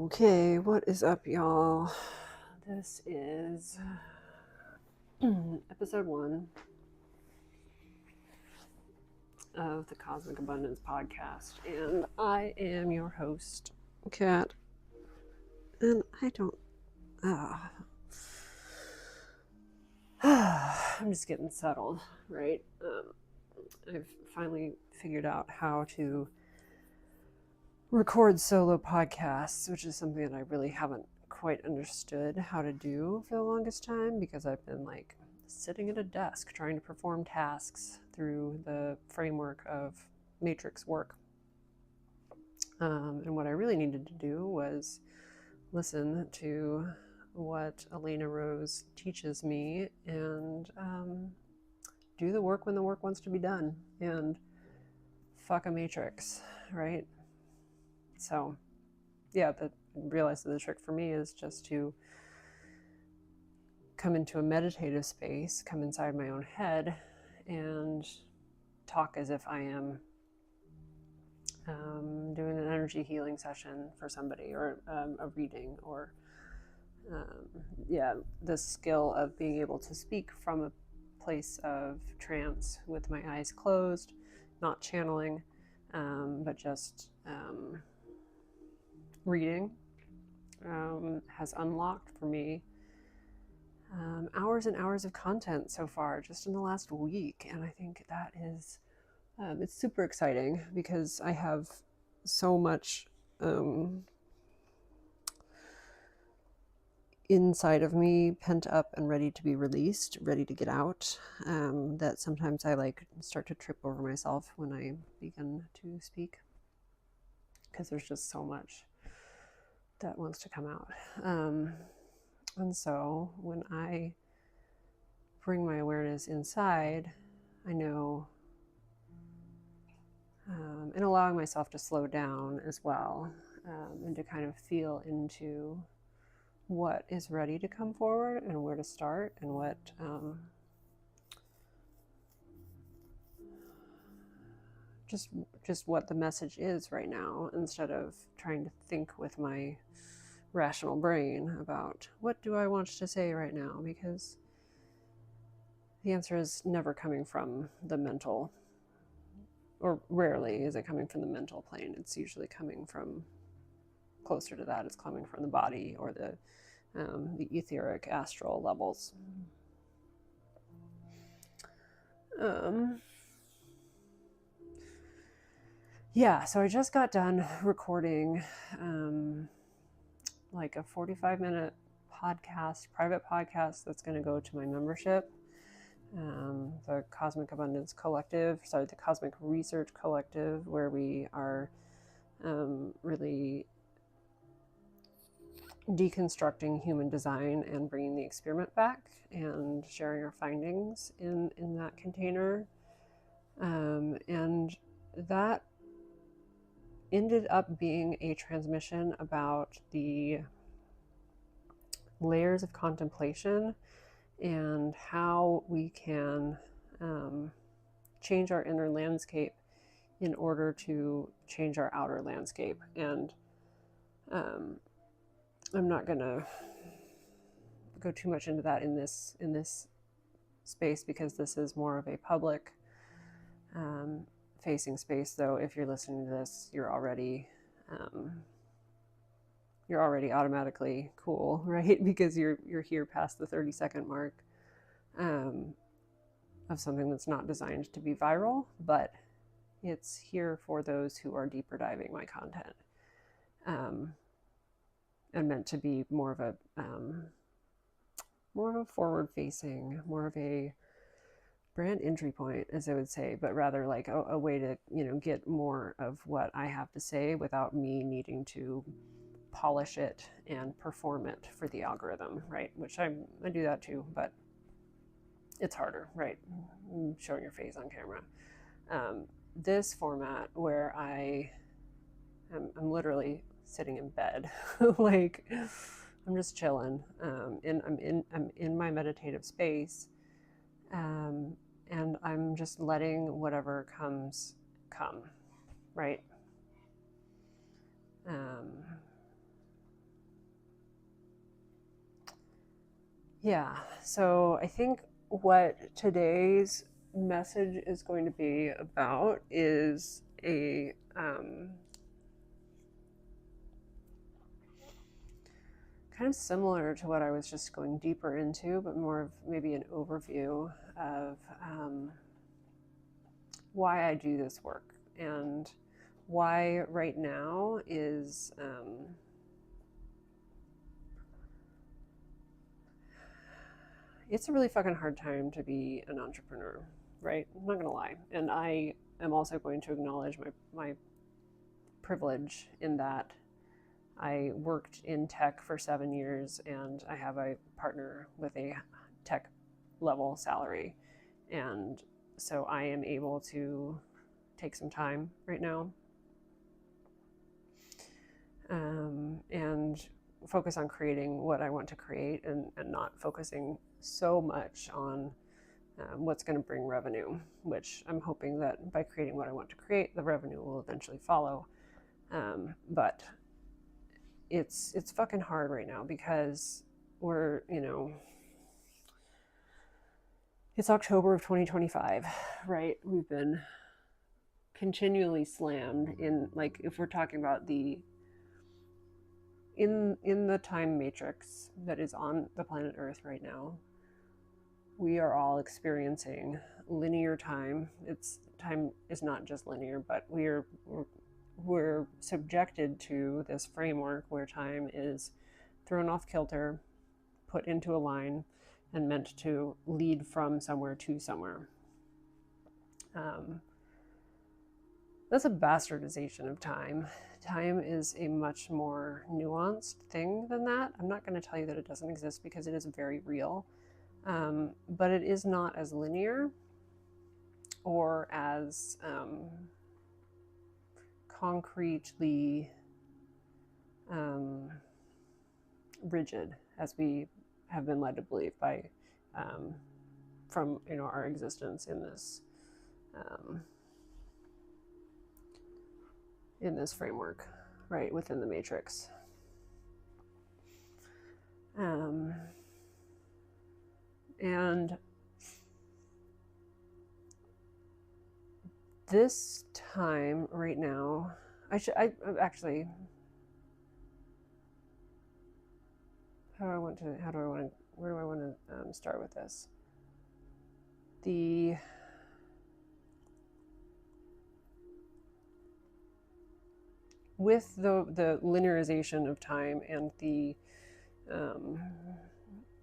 Okay, what is up, y'all? This is episode 1 of the Cosmic Abundance podcast, and I am your host, Kat. And I don't. I'm just getting settled, right? I've finally figured out how to record solo podcasts, which is something that I really haven't quite understood how to do for the longest time, because I've been like sitting at a desk trying to perform tasks through the framework of matrix work. And what I really needed to do was listen to what Elena Rose teaches me and do the work when the work wants to be done, and fuck a matrix, right? So yeah, I realized that the trick for me is just to come into a meditative space, come inside my own head, and talk as if I am doing an energy healing session for somebody, or a reading, or the skill of being able to speak from a place of trance with my eyes closed, not channeling, but just reading, has unlocked for me hours and hours of content so far just in the last week. And I think that is it's super exciting, because I have so much inside of me pent up and ready to be released, ready to get out, that sometimes I like start to trip over myself when I begin to speak, because there's just so much that wants to come out. And so when I bring my awareness inside, I know, and allowing myself to slow down as well, and to kind of feel into what is ready to come forward and where to start, and what just what the message is right now, instead of trying to think with my rational brain about what do I want to say right now, because the answer is never coming from the mental, or rarely is it coming from the mental plane. It's usually coming from closer to that. It's coming from the body, or the etheric astral levels. So I just got done recording like a 45-minute podcast, private podcast, that's going to go to my membership, the Cosmic Abundance Collective, the Cosmic Research Collective, where we are really deconstructing human design and bringing the experiment back and sharing our findings in that container. And that ended up being a transmission about the layers of contemplation and how we can change our inner landscape in order to change our outer landscape. And I'm not going to go too much into that in this space, because this is more of a public facing space. Though if you're listening to this, you're already automatically cool, right? Because you're here past the 30-second mark of something that's not designed to be viral, but it's here for those who are deeper diving my content, and meant to be more of a forward facing, more of a brand entry point, as I would say, but rather like a way to, get more of what I have to say without me needing to polish it and perform it for the algorithm, right? Which I do that too, but it's harder, right? Showing your face on camera. This format, where I'm literally sitting in bed, like I'm just chilling, and I'm in my meditative space, and I'm just letting whatever comes come, right? Yeah, so I think what today's message is going to be about is a kind of similar to what I was just going deeper into, but more of maybe an overview of why I do this work and why right now is it's a really fucking hard time to be an entrepreneur, right? I'm not gonna lie. And I am also going to acknowledge my privilege in that I worked in tech for 7 years and I have a partner with a tech level salary. And so I am able to take some time right now and focus on creating what I want to create and not focusing so much on what's going to bring revenue, which I'm hoping that by creating what I want to create, the revenue will eventually follow. But it's fucking hard right now because we're, it's October of 2025, right? We've been continually slammed in, like, if we're talking about the in the time matrix that is on the planet Earth right now, we are all experiencing linear time. Time is not just linear, but we're subjected to this framework where time is thrown off kilter, put into a line, and meant to lead from somewhere to somewhere. That's a bastardization of time. Time is a much more nuanced thing than that. I'm not going to tell you that it doesn't exist because it is very real, but it is not as linear or as concretely rigid as we have been led to believe by from our existence in this framework, right, within the matrix. And this time right now, I actually, where do I want to start with this? With the linearization of time and the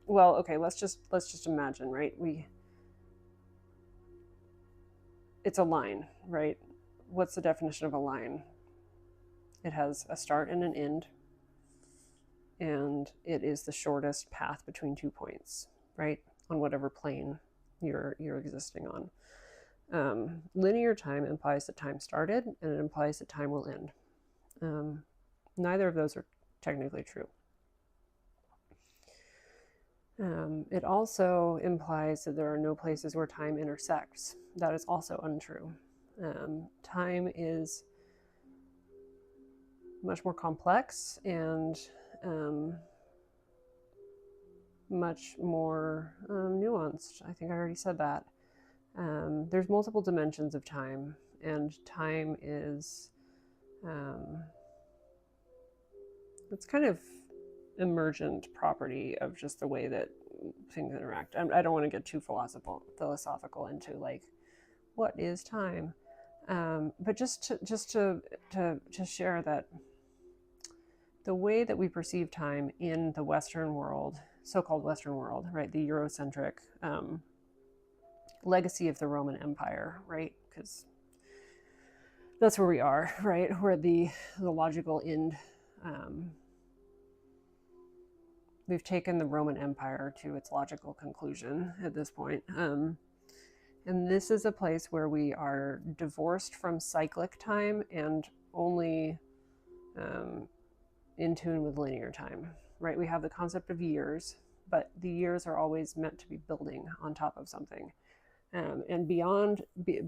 well, okay, let's just imagine, right? It's a line, right? What's the definition of a line? It has a start and an end, and it is the shortest path between 2 points, right? On whatever plane you're existing on. Linear time implies that time started, and it implies that time will end. Neither of those are technically true. It also implies that there are no places where time intersects. That is also untrue. Time is much more complex and much more nuanced. I think I already said that. There's multiple dimensions of time, and time is it's kind of emergent property of just the way that things interact. I don't want to get too philosophical into like what is time, but just to share that the way that we perceive time in the Western world, so-called Western world, right, the Eurocentric legacy of the Roman Empire, right, because that's where we are, right, where the logical end. We've taken the Roman Empire to its logical conclusion at this point. And this is a place where we are divorced from cyclic time and only in tune with linear time, right? We have the concept of years, but the years are always meant to be building on top of something. And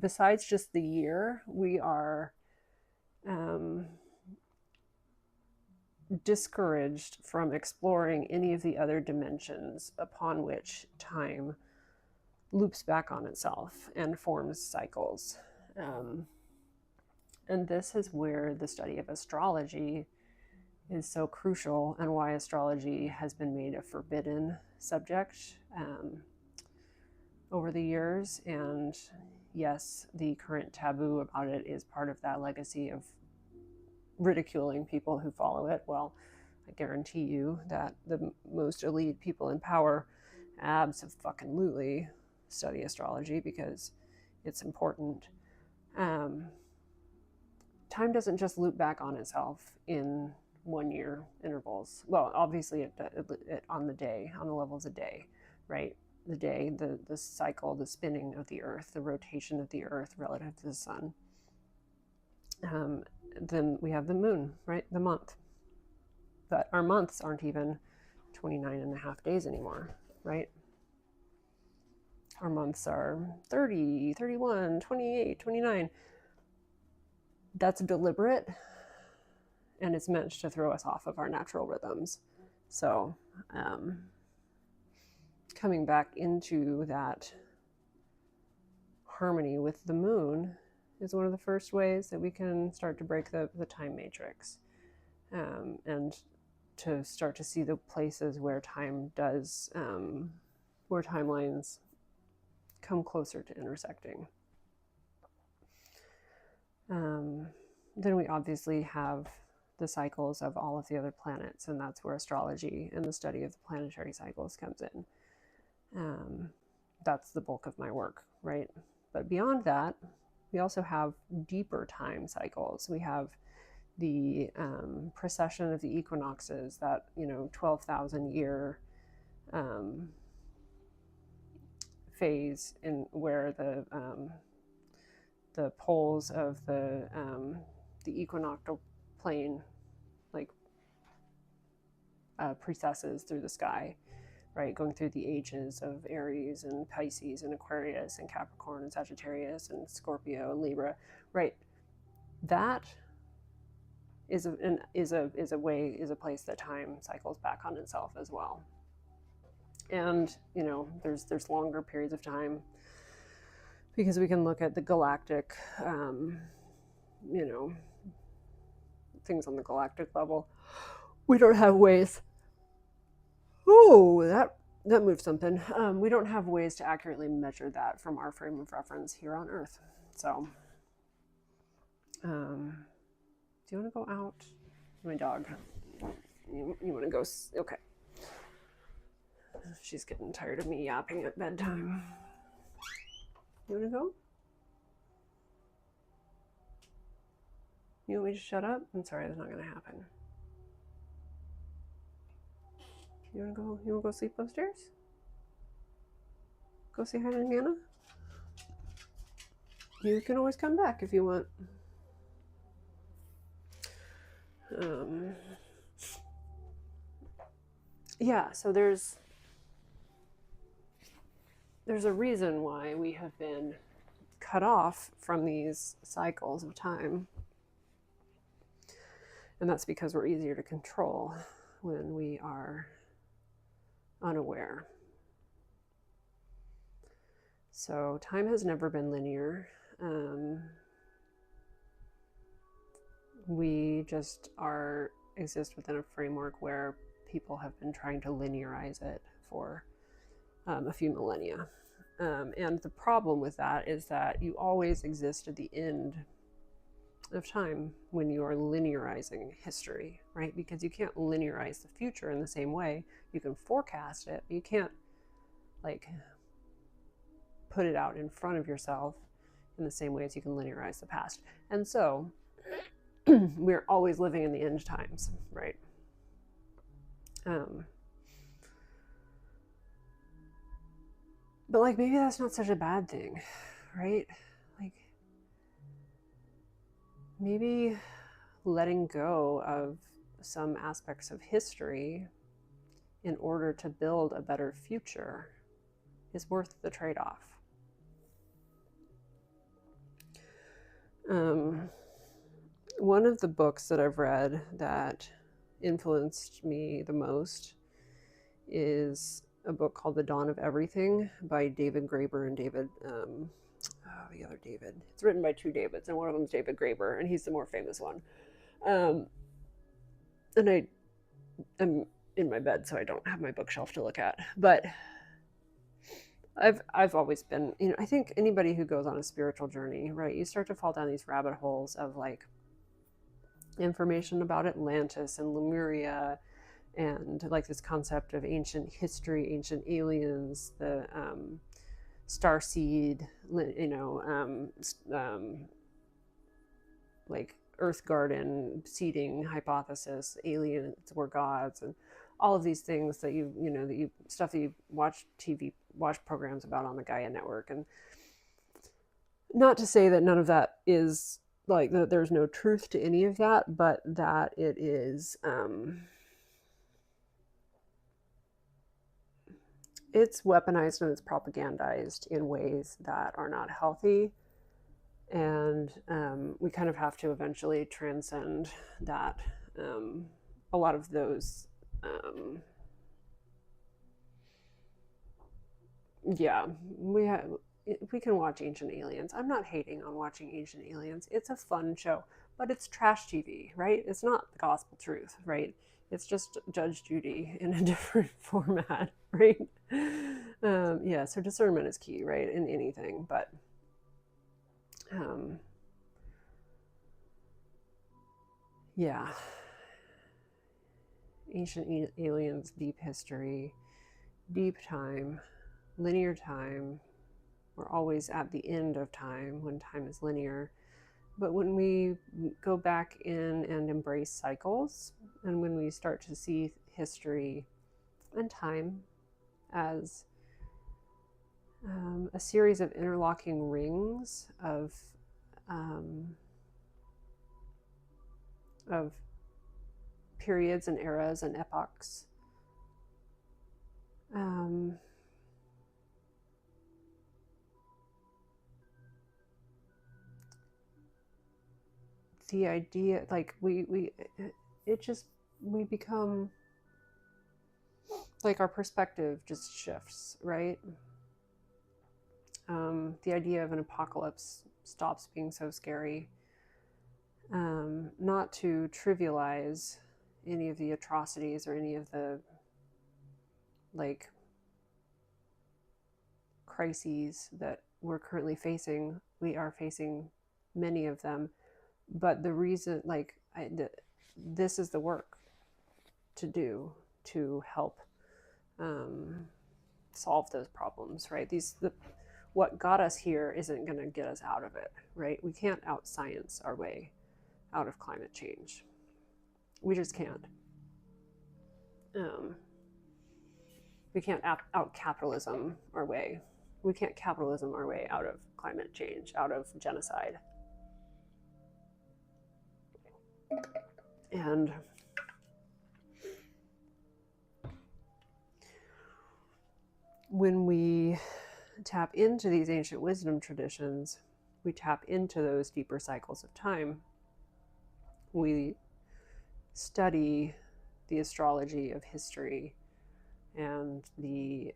besides just the year, we are discouraged from exploring any of the other dimensions upon which time loops back on itself and forms cycles. And this is where the study of astrology is so crucial, and why astrology has been made a forbidden subject over the years. And yes, the current taboo about it is part of that legacy of ridiculing people who follow it. Well, I guarantee you that the most elite people in power absolutely study astrology because it's important. Time doesn't just loop back on itself in 1 year intervals. Well, obviously it on the day, on the level of the day, right? The day, the cycle, the spinning of the earth, the rotation of the earth relative to the sun. Then we have the moon, right? The month. But our months aren't even 29 and a half days anymore, right? Our months are 30, 31, 28, 29. That's deliberate, and it's meant to throw us off of our natural rhythms. So coming back into that harmony with the moon is one of the first ways that we can start to break the time matrix, and to start to see the places where time does, where timelines come closer to intersecting. Then we obviously have the cycles of all of the other planets, and that's where astrology and the study of the planetary cycles comes in. That's the bulk of my work, right? But beyond that, we also have deeper time cycles. We have the precession of the equinoxes, that 12,000 year phase in where the poles of the equinoctial plane precesses through the sky, right? Going through the ages of Aries and Pisces and Aquarius and Capricorn and Sagittarius and Scorpio and Libra, right? That is a place that time cycles back on itself as well. And there's longer periods of time, because we can look at the galactic, things on the galactic level. We don't have ways. Oh, that moved something. We don't have ways to accurately measure that from our frame of reference here on Earth. So, do you want to go out? My dog. You want to go? Okay. She's getting tired of me yapping at bedtime. You want to go? You want me to shut up? I'm sorry, that's not going to happen. You want to go? You want to go sleep upstairs? Go say hi to Nana? You can always come back if you want. Yeah, so there's a reason why we have been cut off from these cycles of time. And that's because we're easier to control when we are unaware. So time has never been linear. We just exist within a framework where people have been trying to linearize it for a few millennia. And the problem with that is that you always exist at the end of time when you are linearizing history, right? Because you can't linearize the future in the same way. You can forecast it, but you can't put it out in front of yourself in the same way as you can linearize the past. And so we're always living in the end times, right? But maybe that's not such a bad thing, right? Maybe letting go of some aspects of history in order to build a better future is worth the trade-off. One of the books that I've read that influenced me the most is a book called The Dawn of Everything by David Graeber and David, the other David. It's written by two Davids, and one of them is David Graeber, and he's the more famous one. And I'm in my bed, so I don't have my bookshelf to look at. But I've always been, I think anybody who goes on a spiritual journey, right, you start to fall down these rabbit holes of like information about Atlantis and Lemuria, and like this concept of ancient history, ancient aliens, the starseed, like Earth Garden seeding hypothesis, aliens were gods, and all of these things that you watch programs about on the Gaia Network. And not to say that none of that is like that there's no truth to any of that, but that it is it's weaponized and it's propagandized in ways that are not healthy. And we kind of have to eventually transcend that. A lot of those, we can watch Ancient Aliens. I'm not hating on watching Ancient Aliens. It's a fun show, but it's trash TV, right? It's not the gospel truth, right? It's just Judge Judy in a different format, right? So discernment is key, right, in anything. But Ancient Aliens, deep history, deep time, linear time. We're always at the end of time when time is linear. But when we go back in and embrace cycles, and when we start to see history and time as a series of interlocking rings of periods and eras and epochs, the idea, like we become like our perspective just shifts, right? The idea of an apocalypse stops being so scary. Not to trivialize any of the atrocities or any of the like crises that we're currently facing. We are facing many of them, but the reason, this is the work to do to help solve those problems, right? What got us here isn't going to get us out of it, right? We can't out-science our way out of climate change. We just can't. We can't out-capitalism our way. We can't capitalism our way out of climate change, out of genocide. And when we tap into these ancient wisdom traditions, we tap into those deeper cycles of time. We study the astrology of history and the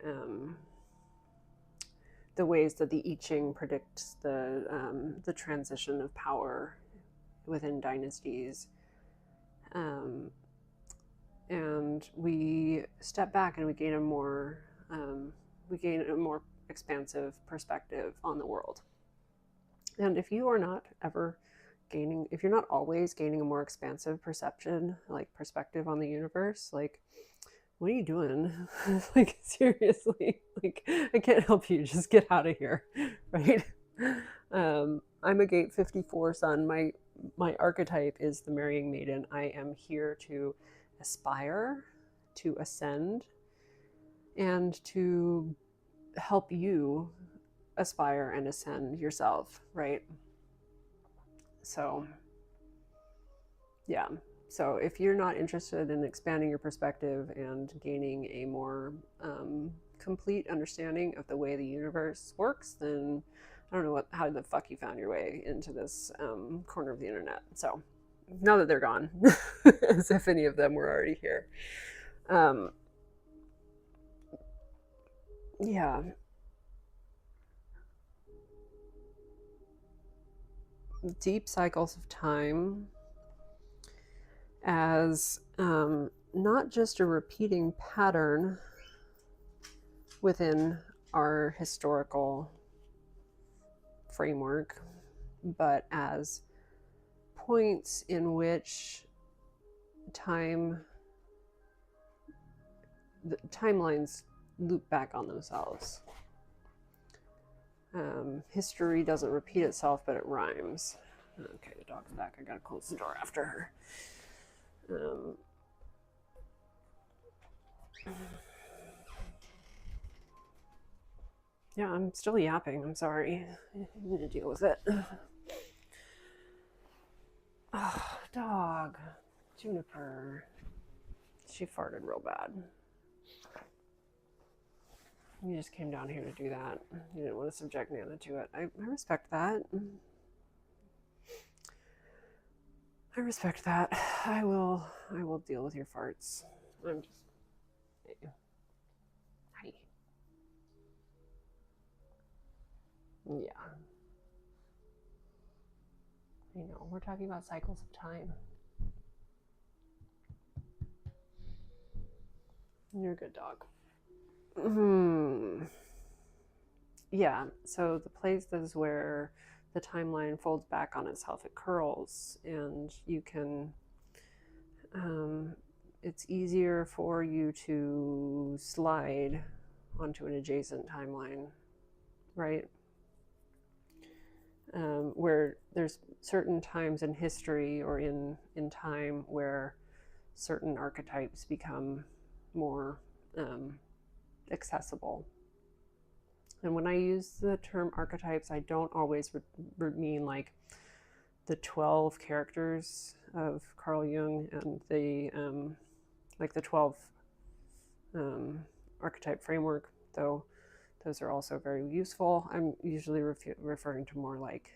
ways that the I Ching predicts the transition of power within dynasties. And we step back and we gain a more expansive perspective on the world. And if you are not if you're not always gaining a more expansive perception, like perspective on the universe, like, what are you doing? Like, seriously, like, I can't help you, just get out of here, right? I'm a gate 54 sun. My archetype is the marrying maiden. I am here to aspire, to ascend, and to help you aspire and ascend yourself, right? So, yeah. So if you're not interested in expanding your perspective and gaining a more complete understanding of the way the universe works, then I don't know how the fuck you found your way into this corner of the internet. So now that they're gone, as if any of them were already here. Yeah. Deep cycles of time as not just a repeating pattern within our historical framework, but as points in which timelines loop back on themselves. History doesn't repeat itself, but it rhymes. Okay, the dog's back. I gotta close the door after her. Yeah, I'm still yapping. I'm sorry. You need to deal with it. Oh, dog. Juniper. She farted real bad. You just came down here to do that. You didn't want to subject Nana to it. I respect that. I respect that. I will deal with your farts. I'm just... Hi. Yeah. I know, we're talking about cycles of time. You're a good dog. Yeah, so the places where the timeline folds back on itself, it curls, and you can, it's easier for you to slide onto an adjacent timeline, right? Where there's certain times in history or in time where certain archetypes become more accessible. And when I use the term archetypes, I don't always mean like the 12 characters of Carl Jung and the like the 12 archetype framework, though those are also very useful. I'm usually referring to more like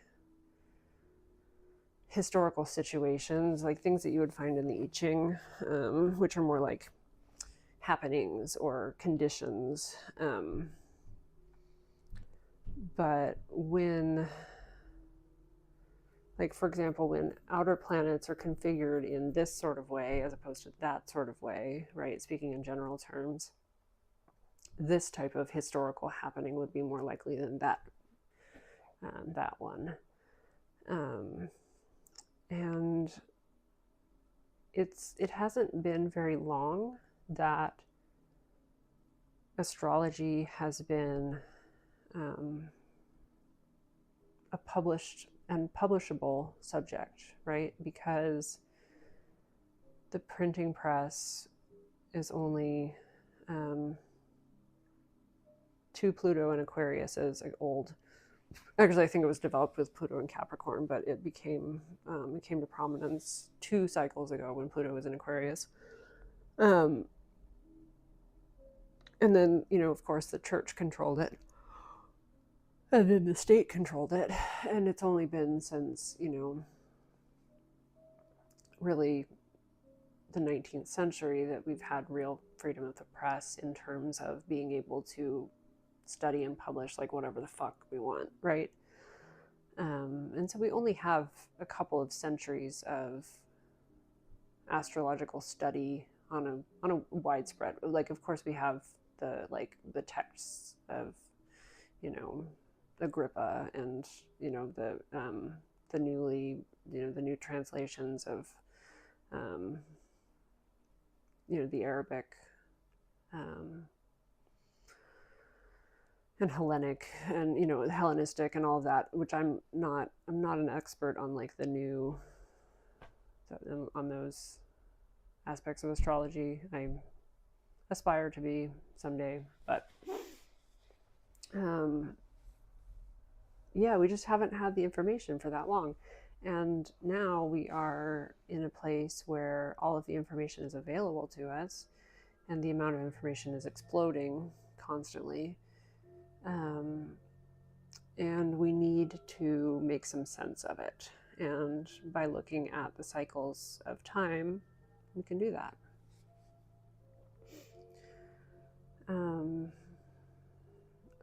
historical situations, like things that you would find in the I Ching, which are more like happenings or conditions. But when, like, for example, when outer planets are configured in this sort of way as opposed to that sort of way, right, speaking in general terms, this type of historical happening would be more likely than that one. And it hasn't been very long that astrology has been a published and publishable subject, right? Because the printing press is only 2 Pluto and Aquarius is old. Actually, I think it was developed with Pluto and Capricorn, but it came to prominence 2 cycles ago when Pluto was in Aquarius. And then, of course, the church controlled it. And then the state controlled it. And it's only been since, really the 19th century that we've had real freedom of the press in terms of being able to study and publish like whatever the fuck we want, right? And so we only have a couple of centuries of astrological study on a widespread, like, of course we have the texts of Agrippa and the new translations of the Arabic and Hellenic and Hellenistic and all of that, which I'm not an expert on, like on those aspects of astrology. I aspire to be someday, but we just haven't had the information for that long. And now we are in a place where all of the information is available to us, and the amount of information is exploding constantly. And we need to make some sense of it. And by looking at the cycles of time, we can do that.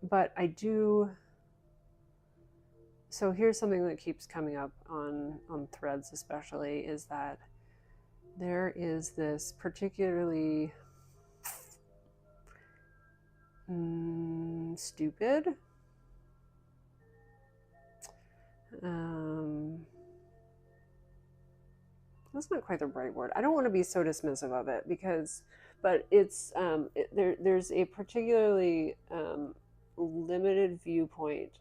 But I do. So here's something that keeps coming up on threads, especially, is that there is this particularly stupid, that's not quite the right word. I don't want to be so dismissive of it but it's there's a particularly limited viewpoint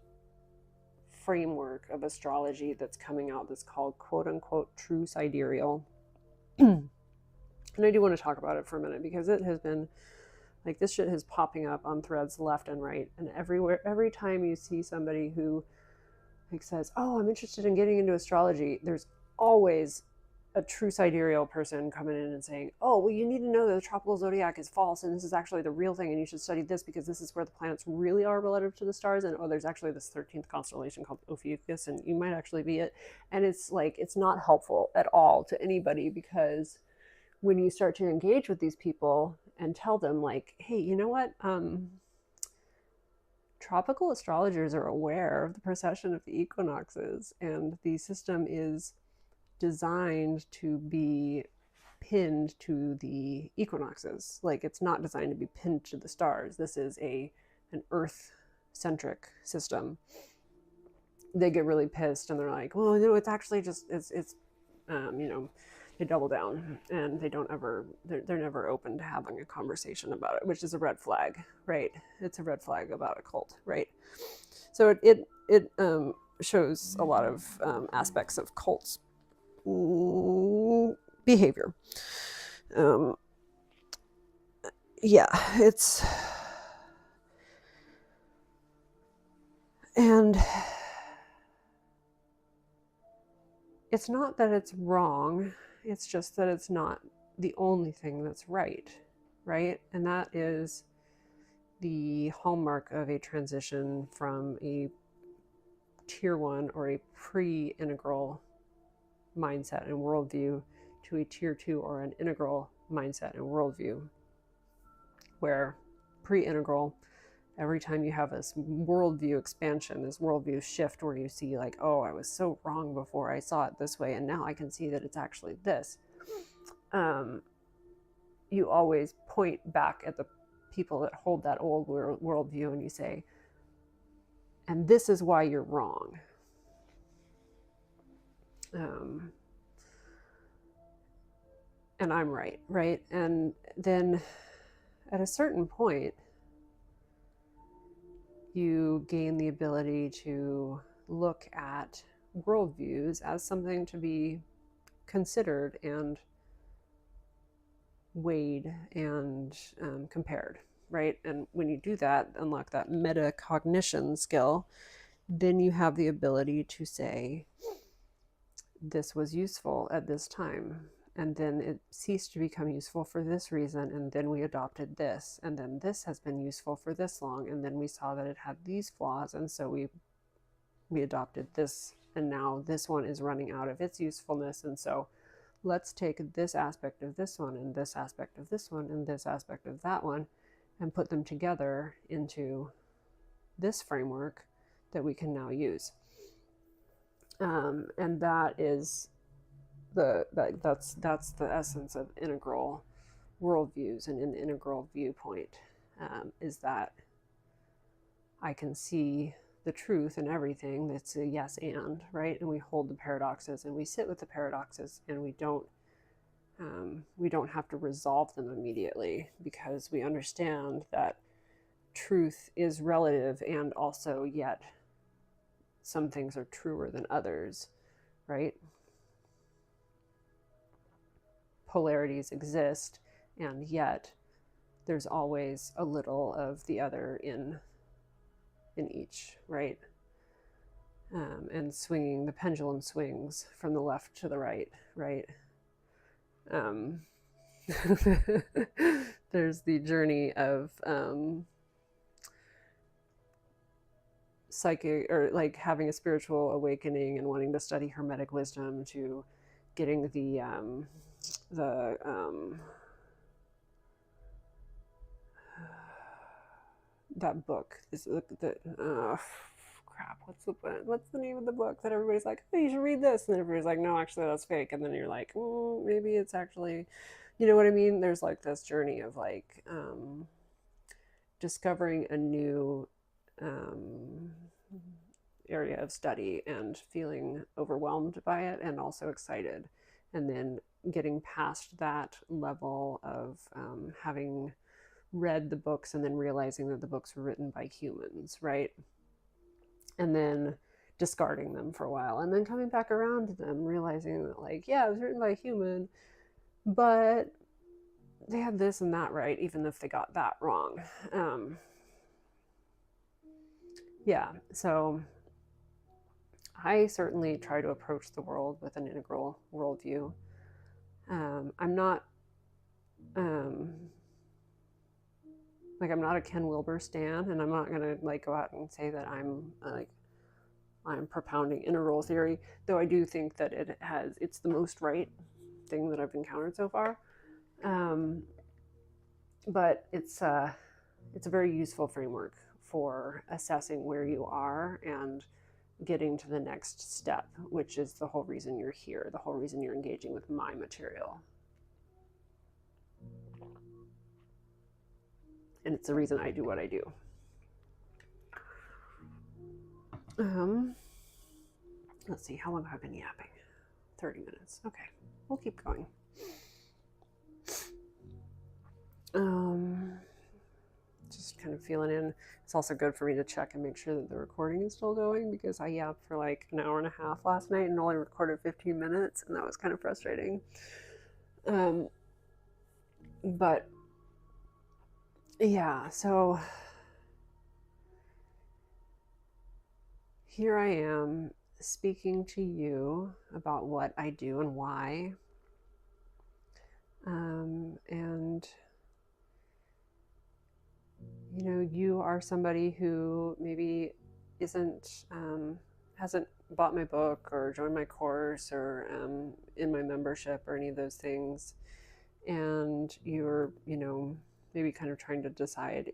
framework of astrology that's coming out that's called quote unquote true sidereal. And I do want to talk about it for a minute because it has been like, this shit is popping up on threads left and right and everywhere. Every time you see somebody who like says, oh, I'm interested in getting into astrology, there's always a true sidereal person coming in and saying, oh, well, you need to know that the tropical zodiac is false and this is actually the real thing and you should study this because this is where the planets really are relative to the stars, and oh, there's actually this 13th constellation called Ophiuchus and you might actually be it. And it's like, it's not helpful at all to anybody, because when you start to engage with these people and tell them like, hey, you know what, tropical astrologers are aware of the precession of the equinoxes, and the system is designed to be pinned to the equinoxes. Like, it's not designed to be pinned to the stars. This is an Earth-centric system. They get really pissed and they're like, well, no, it's actually just, it's you know, they double down and they're never open to having a conversation about it, which is a red flag, right? It's a red flag about a cult, right? So it shows a lot of aspects of cults behavior. Yeah, and it's not that it's wrong, it's just that it's not the only thing that's right? And that is the hallmark of a transition from a tier 1 or a pre-integral mindset and worldview to a tier 2 or an integral mindset and worldview, where pre-integral, every time you have this worldview expansion, this worldview shift where you see like, oh, I was so wrong before, I saw it this way and now I can see that it's actually this, you always point back at the people that hold that old worldview and you say, and this is why you're wrong. And I'm right? And then at a certain point, you gain the ability to look at worldviews as something to be considered and weighed and compared, right? And when you do that, unlock that metacognition skill, then you have the ability to say, this was useful at this time, and then it ceased to become useful for this reason, and then we adopted this, and then this has been useful for this long, and then we saw that it had these flaws, and so we adopted this, and now this one is running out of its usefulness, and so let's take this aspect of this one and this aspect of this one and this aspect of that one and put them together into this framework that we can now use. And that is that's the essence of integral worldviews. And an integral viewpoint is that I can see the truth in everything. That's a yes and, right? And we hold the paradoxes and we sit with the paradoxes, and we don't have to resolve them immediately, because we understand that truth is relative, and also yet some things are truer than others, right? Polarities exist, and yet there's always a little of the other in each, right? And swinging, the pendulum swings from the left to the right, right? There's the journey of psychic, or like having a spiritual awakening and wanting to study Hermetic wisdom, to getting the that book is crap, what's the name of the book that everybody's like, oh, you should read this, and then everybody's like, no, actually that's fake, and then you're like, maybe it's actually, you know what I mean? There's like this journey of like discovering a new area of study and feeling overwhelmed by it and also excited, and then getting past that level of having read the books and then realizing that the books were written by humans, right? And then discarding them for a while and then coming back around to them, realizing that like, yeah, it was written by a human, but they had this and that right, even if they got that wrong. Yeah, so I certainly try to approach the world with an integral worldview. I'm not like, I'm not a Ken Wilber stan, and I'm not gonna like go out and say that I'm propounding integral theory, though I do think that it's the most right thing that I've encountered so far. But it's a very useful framework for assessing where you are and getting to the next step, which is the whole reason you're here, the whole reason you're engaging with my material. And it's the reason I do what I do. Let's see, how long have I been yapping? 30 minutes. Okay, we'll keep going. Just kind of feeling in. It's also good for me to check and make sure that the recording is still going, because I yapped for like an hour and a half last night and only recorded 15 minutes, and that was kind of frustrating. But yeah, so here I am speaking to you about what I do and why. And you know, you are somebody who maybe hasn't bought my book or joined my course or in my membership or any of those things, and you're, you know, maybe kind of trying to decide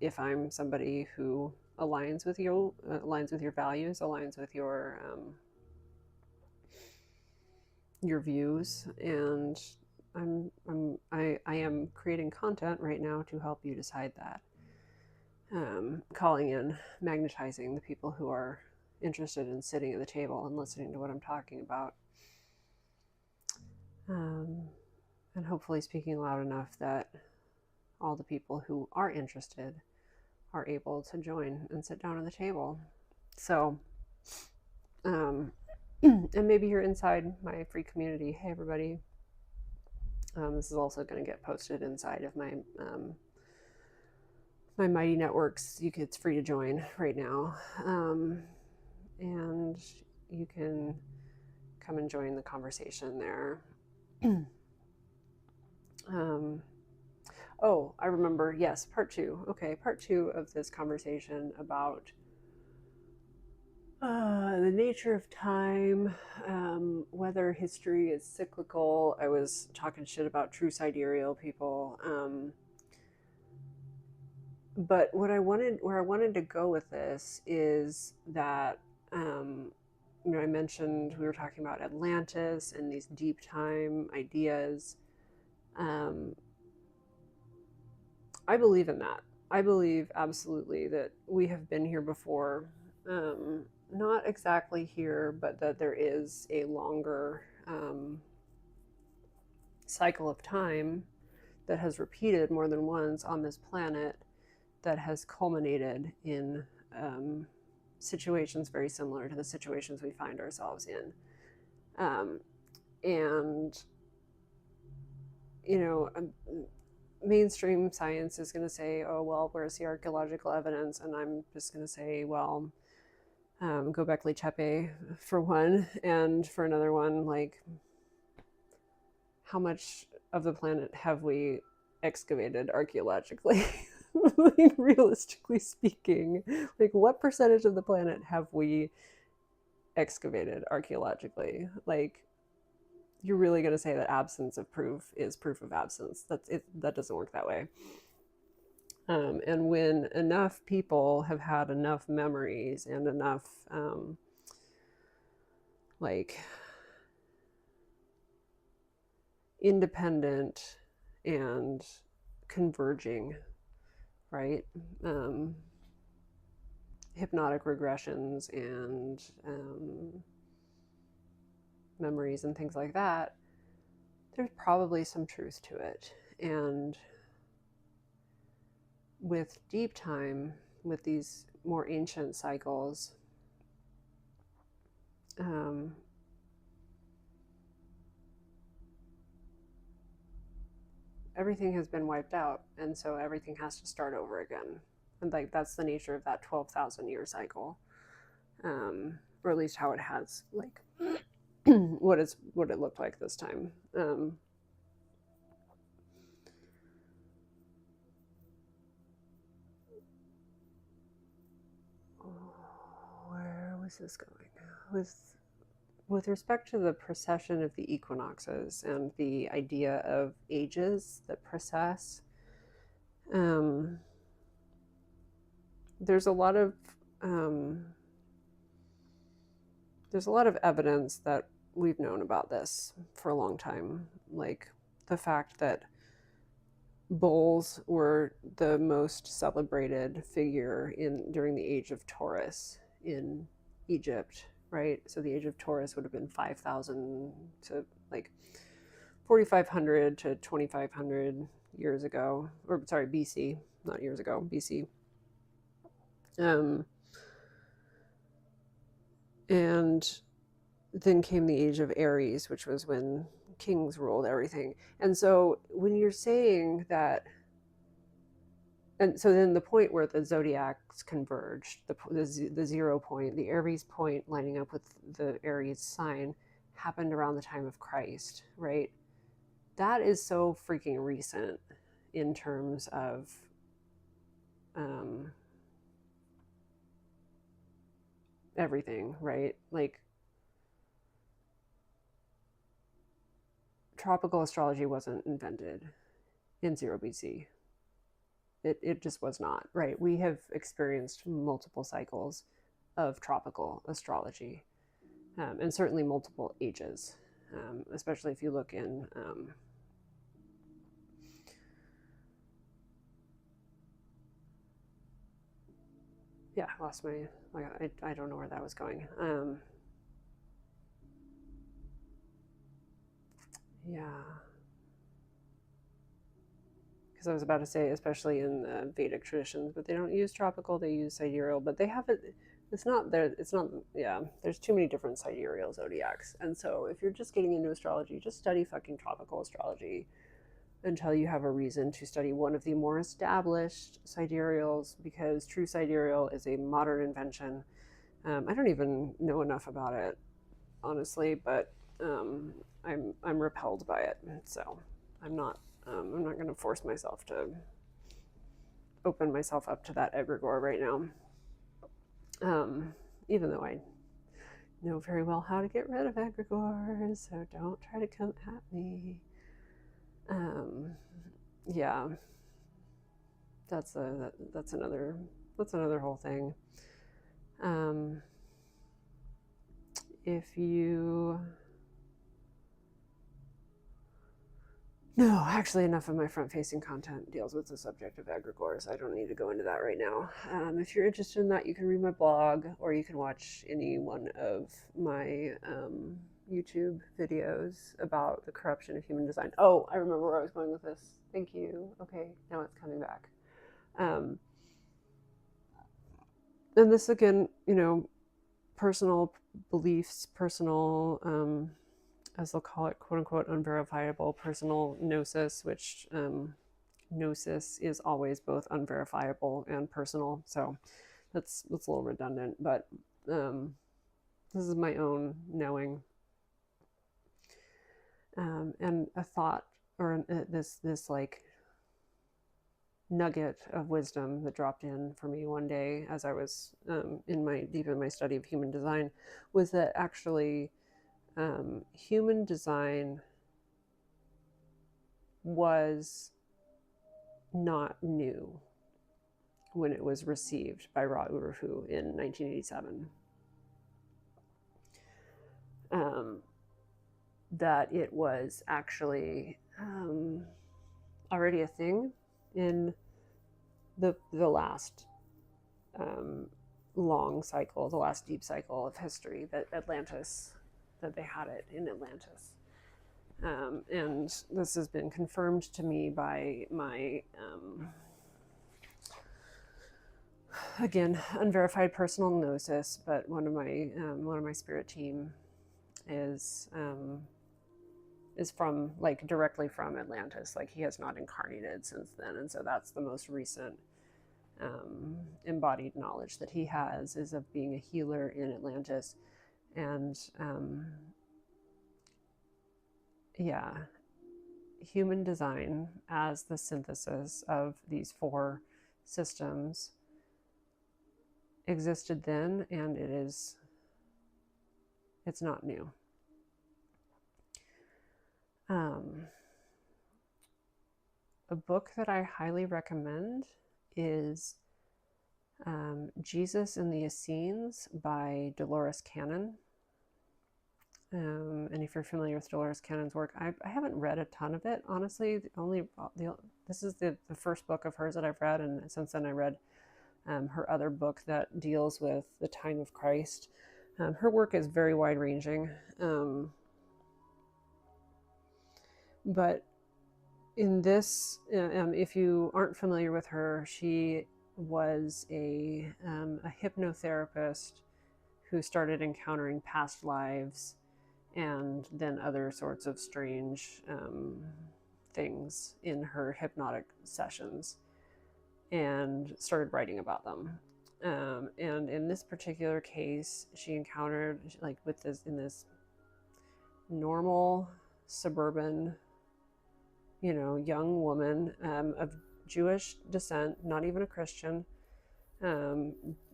if I'm somebody who aligns with you, aligns with your values, aligns with your views, and I am creating content right now to help you decide that. Calling in, magnetizing the people who are interested in sitting at the table and listening to what I'm talking about, and hopefully speaking loud enough that all the people who are interested are able to join and sit down at the table. So, and maybe you're inside my free community. Hey, everybody. This is also going to get posted inside of my my Mighty Networks. It's free to join right now, and you can come and join the conversation there. Oh, I remember. Yes, part 2. Okay, part 2 of this conversation about the nature of time, whether history is cyclical. I was talking shit about true sidereal people. But where I wanted to go with this is that, you know, I mentioned we were talking about Atlantis and these deep time ideas. I believe in that. I believe absolutely that we have been here before. Not exactly here, but that there is a longer cycle of time that has repeated more than once on this planet, that has culminated in situations very similar to the situations we find ourselves in. And, you know, mainstream science is going to say, oh, well, where's the archaeological evidence? And I'm just going to say, well, Göbekli Tepe for one, and for another one, like, how much of the planet have we excavated archaeologically? Like, realistically speaking, like, what percentage of the planet have we excavated archaeologically? Like, you're really going to say that absence of proof is proof of absence? That's it. That doesn't work that way. And when enough people have had enough memories and enough like independent and converging, right? Hypnotic regressions and memories and things like that, there's probably some truth to it. And with deep time, with these more ancient cycles, everything has been wiped out, and so everything has to start over again. And like, that's the nature of that 12,000 year cycle, or at least how it has, like, what it looked like this time. Where was this going? With respect to the precession of the equinoxes and the idea of ages that precess, there's a lot of evidence that we've known about this for a long time, like the fact that bulls were the most celebrated figure during the age of Taurus in Egypt, right? So the age of Taurus would have been 5,000 to like 4,500 to 2,500 years ago, or sorry, BC, not years ago, BC. And then came the age of Aries, which was when kings ruled everything. And so when you're saying that, and so then the point where the zodiacs converged, the 0 point, the Aries point lining up with the Aries sign, happened around the time of Christ, right? That is so freaking recent in terms of everything, right? Like, tropical astrology wasn't invented in 0 BC. It just was not, right? We have experienced multiple cycles of tropical astrology, and certainly multiple ages, especially if you look in yeah, I lost my, I don't know where that was going. Yeah, because I was about to say, especially in the Vedic traditions, but they don't use tropical, they use sidereal, but they have it. It's not there. It's not. Yeah, there's too many different sidereal zodiacs, and so if you're just getting into astrology, just study fucking tropical astrology until you have a reason to study one of the more established sidereals, because true sidereal is a modern invention. I don't even know enough about it, honestly, but I'm repelled by it, so I'm not going to force myself to open myself up to that egregore right now. Even though I know very well how to get rid of egregores, so don't try to come at me. Yeah, that's another whole thing. If you No, actually, enough of my front-facing content deals with the subject of egregores. I don't need to go into that right now. If you're interested in that, you can read my blog, or you can watch any one of my YouTube videos about the corruption of human design. Oh, I remember where I was going with this. Thank you. Okay, now it's coming back. And this, again, personal beliefs, personal as they'll call it, quote unquote, unverifiable personal gnosis, which gnosis is always both unverifiable and personal. So that's a little redundant, but this is my own knowing. And a thought, or this like nugget of wisdom that dropped in for me one day as I was deep in my study of human design was that actually human design was not new when it was received by Ra Urufu in 1987. That it was actually already a thing in the last long cycle, the last deep cycle of history, that they had it in Atlantis. And this has been confirmed to me by my, again, unverified personal gnosis, but one of my spirit team is from, like, directly from Atlantis. Like, he has not incarnated since then, and so that's the most recent embodied knowledge that he has, is of being a healer in Atlantis. And human design as the synthesis of these four systems existed then, and it's not new. A book that I highly recommend is Jesus and the Essenes by Dolores Cannon. And if you're familiar with Dolores Cannon's work, I haven't read a ton of it, honestly. This is the first book of hers that I've read, and since then I read her other book that deals with the time of Christ. Her work is very wide-ranging, but in this, if you aren't familiar with her, she was a hypnotherapist who started encountering past lives and then other sorts of strange things in her hypnotic sessions, and started writing about them. And in this particular case, she encountered, like, in this normal suburban, young woman of Jewish descent, not even a Christian,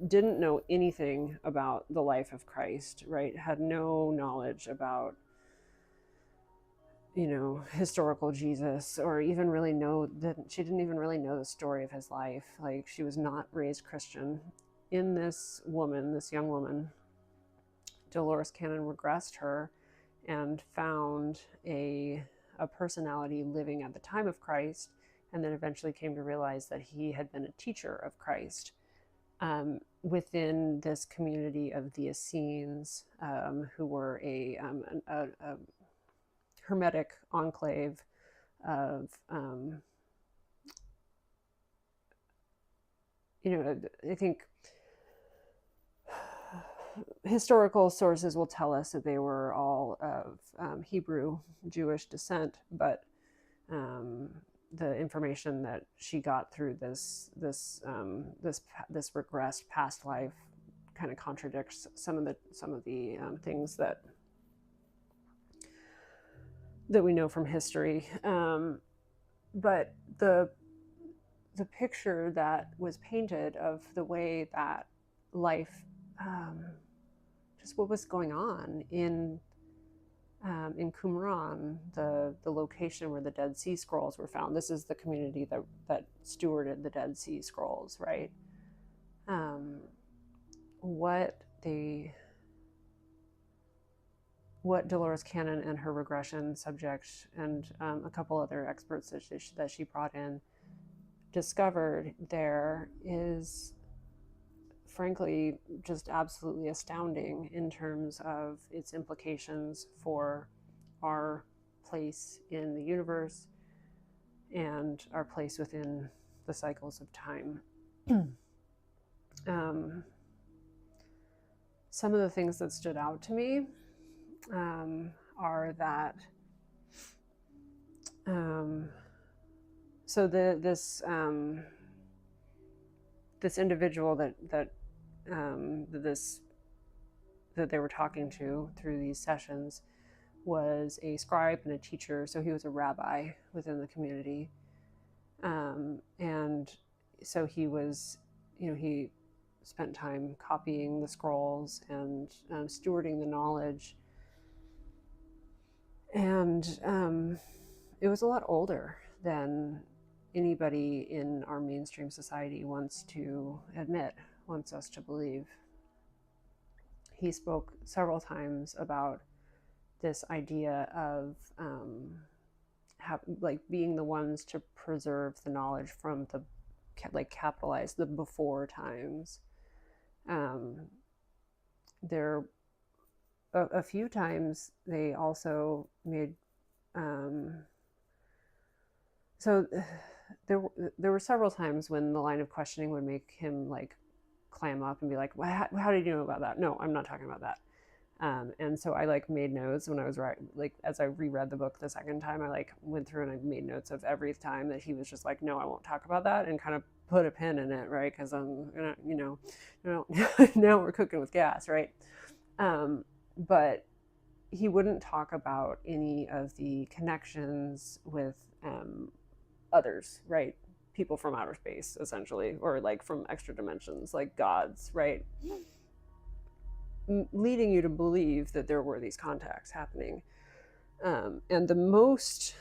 didn't know anything about the life of Christ, right? Had no knowledge about, historical Jesus, or even really she didn't even really know the story of his life. Like, she was not raised Christian. In this young woman, Dolores Cannon regressed her and found a personality living at the time of Christ, and then eventually came to realize that he had been a teacher of Christ within this community of the Essenes, who were a hermetic enclave of, I think historical sources will tell us that they were all of Hebrew Jewish descent, but the information that she got through this regressed past life kind of contradicts some of the things that we know from history. But the picture that was painted of the way that life, just what was going on in Qumran, the location where the Dead Sea Scrolls were found. This is the community that stewarded the Dead Sea Scrolls, right? What Dolores Cannon and her regression subject and a couple other experts that she brought in discovered there is, frankly, just absolutely astounding in terms of its implications for our place in the universe and our place within the cycles of time. Some of the things that stood out to me are that this individual that they were talking to through these sessions was a scribe and a teacher, so he was a rabbi within the community. And so he was, he spent time copying the scrolls and stewarding the knowledge. And it was a lot older than anybody in our mainstream society wants to admit, wants us to believe. He spoke several times about this idea of being the ones to preserve the knowledge from the, like, capitalize the before times. There a few times they also made so there were several times when the line of questioning would make him like clam up and be like, well, how did you know about that? No, I'm not talking about that. And so I like made notes when I was like, as I reread the book the second time, I like went through and I made notes of every time that he was just like, no, I won't talk about that, and kind of put a pin in it, right? Because now we're cooking with gas, right? But he wouldn't talk about any of the connections with others, right? People from outer space, essentially, or like from extra dimensions, like gods, right? Leading you to believe that there were these contacts happening. And the most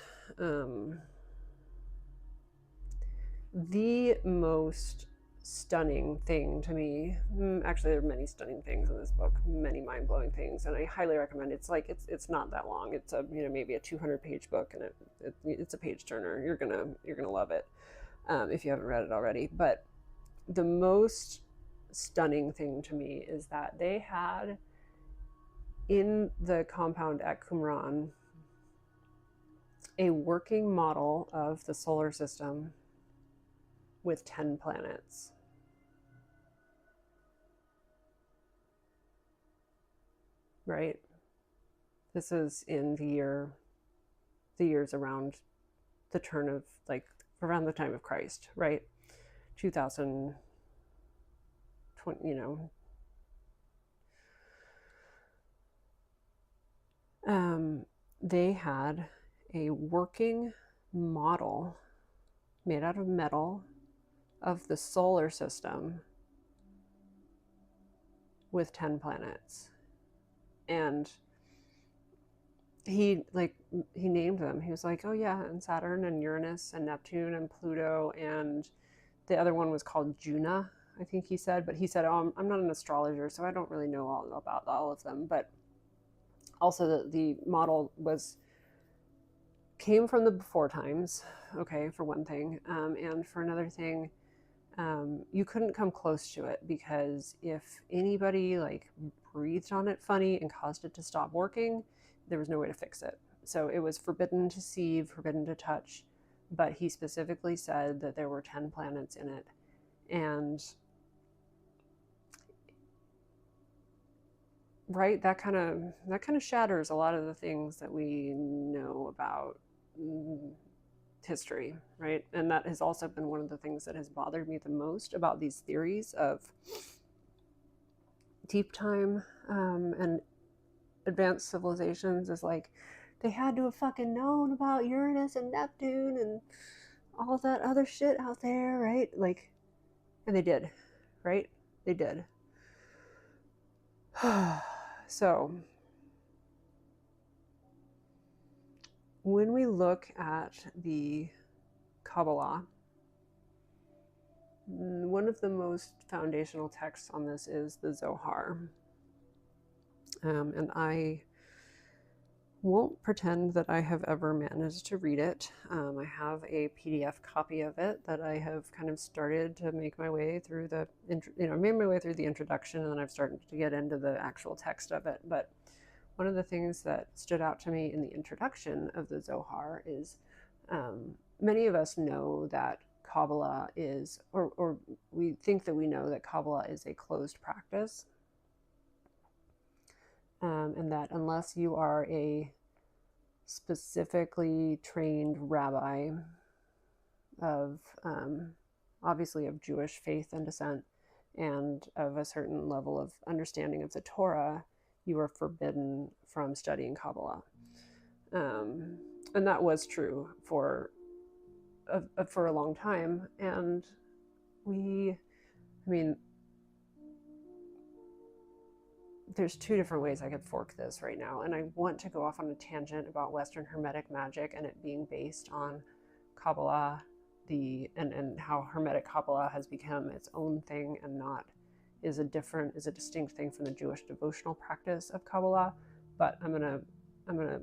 stunning thing to me, actually there are many stunning things in this book, many mind-blowing things, and I highly recommend. It's like it's not that long. It's a maybe a 200-page book, and it's a page turner. You're gonna love it if you haven't read it already. But the most stunning thing to me is that they had in the compound at Qumran a working model of the solar system with 10 planets. Right? This is in the years around the turn of, like, around the time of Christ, right? 2020, they had a working model made out of metal of the solar system with 10 planets. And he named them. He was like, oh yeah, and Saturn and Uranus and Neptune and Pluto, and the other one was called Juna, I think he said. But he said, oh, I'm not an astrologer, so I don't really know all about all of them. But also the model came from the before times, okay, for one thing. And for another thing, you couldn't come close to it, because if anybody like breathed on it funny and caused it to stop working, there was no way to fix it. So it was forbidden to see, forbidden to touch. But he specifically said that there were 10 planets in it. And right, that kind of shatters a lot of the things that we know about history, right? And that has also been one of the things that has bothered me the most about these theories of deep time and advanced civilizations, is like, they had to have fucking known about Uranus and Neptune and all that other shit out there, right? Like, and they did, right? They did. So when we look at the Kabbalah, one of the most foundational texts on this is the Zohar. And I won't pretend that I have ever managed to read it. I have a PDF copy of it that I have kind of started to make my way through the introduction, and then I've started to get into the actual text of it. But one of the things that stood out to me in the introduction of the Zohar is many of us know that Kabbalah is, or we think that we know that Kabbalah is a closed practice. And that unless you are a specifically trained rabbi of, obviously of Jewish faith and descent, and of a certain level of understanding of the Torah, you are forbidden from studying Kabbalah. And that was true for for a long time. And there's two different ways I could fork this right now, and I want to go off on a tangent about Western Hermetic magic and it being based on Kabbalah, and how Hermetic Kabbalah has become its own thing and not is a distinct thing from the Jewish devotional practice of Kabbalah. But I'm gonna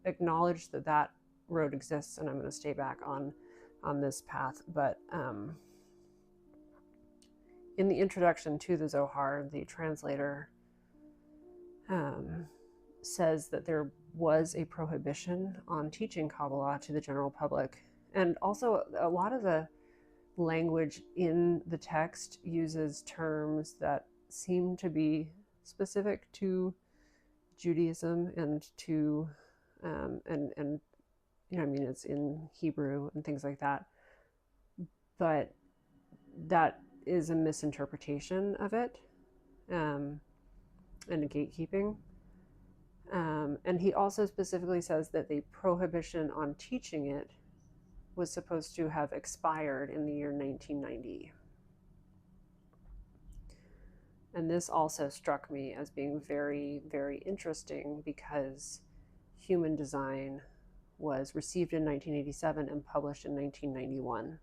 acknowledge that road exists, and I'm gonna stay back on this path. But in the introduction to the Zohar, the translator says that there was a prohibition on teaching Kabbalah to the general public. And also, a lot of the language in the text uses terms that seem to be specific to Judaism and to, and it's in Hebrew and things like that. But that is a misinterpretation of it, and a gatekeeping. And he also specifically says that the prohibition on teaching it was supposed to have expired in the year 1990. And this also struck me as being very, very interesting, because Human Design was received in 1987 and published in 1991.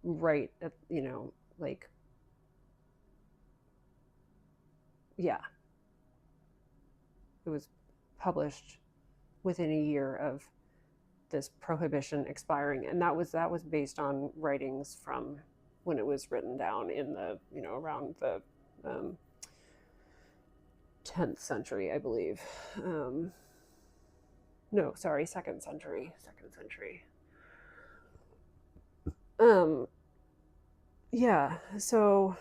Right at, yeah. It was published within a year of this prohibition expiring, and that was based on writings from when it was written down in the around the 10th century, I believe. No, sorry, second century. Yeah, so